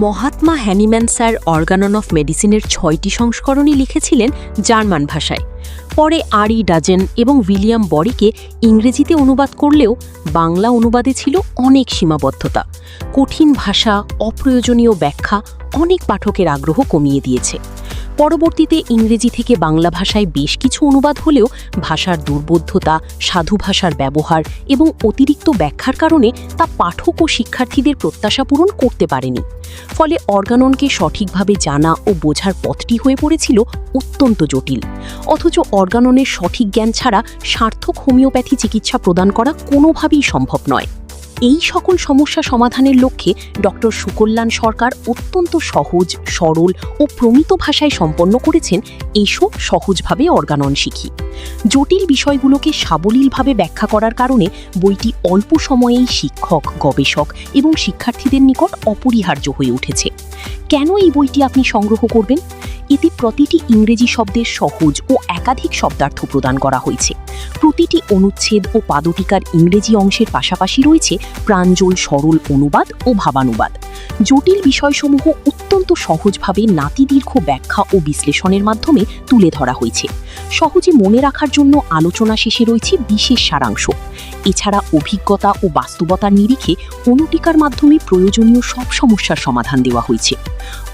Mahatma Hahnemann sir Organon of মেডিসিনের ৬টি সংস্করণই লিখেছিলেন জার্মান ভাষায়। পরে আরি ডাজেন এবং উইলিয়াম বরিকে ইংরেজিতে অনুবাদ করলেও বাংলা অনুবাদে ছিল অনেক সীমাবদ্ধতা। কঠিন ভাষা, অপ্রয়োজনীয় ব্যাখ্যা অনেক পাঠকের আগ্রহ কমিয়ে দিয়েছে। পরবর্তীতে ইংরেজি থেকে বাংলা ভাষায় বেশ কিছু অনুবাদ হলেও ভাষার দুর্বোধ্যতা, সাধু ভাষার ব্যবহার এবং অতিরিক্ত ব্যাখ্যার কারণে তা পাঠক ও শিক্ষার্থীদের প্রত্যাশা পূরণ করতে পারেনি। ফলে অর্গাননকে সঠিকভাবে জানা ও বোঝার পথটি হয়ে পড়েছিল অত্যন্ত জটিল। অথচ অর্গাননের সঠিক জ্ঞান ছাড়া সার্থক হোমিওপ্যাথি চিকিৎসা প্রদান করা কোনোভাবেই সম্ভব নয়। এই সকল সমস্যা সমাধানের লক্ষ্যে ডক্টর সুকল্যাণ সরকার অত্যন্ত সহজ, সরল ও প্রমিত ভাষায় সম্পন্ন করেছেন এসো সহজভাবে অর্গানন শিখি। জটিল বিষয়গুলোকে সাবলীলভাবে ব্যাখ্যা করার কারণে বইটি অল্প সময়েই শিক্ষক, গবেষক এবং শিক্ষার্থীদের নিকট অপরিহার্য হয়ে উঠেছে। কেন এই বইটি আপনি সংগ্রহ করবেন? এতে প্রতিটি ইংরেজি শব্দের সহজ ও একাধিক শব্দার্থ প্রদান করা হয়েছে। প্রতিটি অনুচ্ছেদ ও পাদটিকার ইংরেজি অংশের পাশাপাশি রয়েছে প্রাঞ্জল সরল অনুবাদ ও ভাবানুবাদ। জটিল বিষয়সমূহ অত্যন্ত সহজভাবে নাতিদীর্ঘ ব্যাখ্যা ও বিশ্লেষণের মাধ্যমে তুলে ধরা হয়েছে। সহজে মনে রাখার জন্য আলোচনা শেষে রয়েছে বিশেষ সারাংশ। এছাড়া অভিজ্ঞতা ও বাস্তবতার নিরিখে অনুটিকার মাধ্যমে প্রয়োজনীয় সব সমস্যার সমাধান দেওয়া হয়েছে।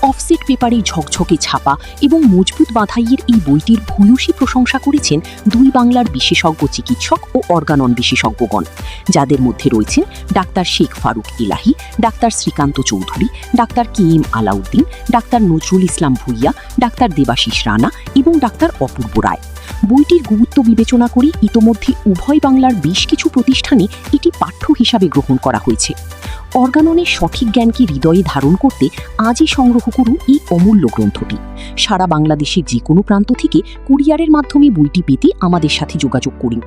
অফসেট পেপারে ঝকঝকে ছাপা এবং মজবুত বাঁধাইয়ের এই বইটির ভূয়সী প্রশংসা করেছেন দুই বাংলার বিশেষজ্ঞ চিকিৎসক ও অর্গানন বিশেষজ্ঞগণ, যাদের মধ্যে রয়েছেন doctor Sheikh Faruque Elahi, doctor Srikanta Chowdhury, doctor K M Alauddin, doctor Nazrul Islam Bhuiyan, doctor Debashis Rana এবং ডাক্তার অপূর্ব রায়। বইটির গুরুত্ব বিবেচনা করে ইতোমধ্যে উভয় বাংলার বেশ কিছু প্রতিষ্ঠানে এটি পাঠ্য হিসাবে গ্রহণ করা হয়েছে। অর্গাননের সঠিক জ্ঞানকে হৃদয়ে ধারণ করতে আজই সংগ্রহ করুন এই অমূল্য গ্রন্থটি। সারা বাংলাদেশের যে কোনো প্রান্ত থেকে কুরিয়ারের মাধ্যমে বইটি পেতে আমাদের সাথে যোগাযোগ করুন।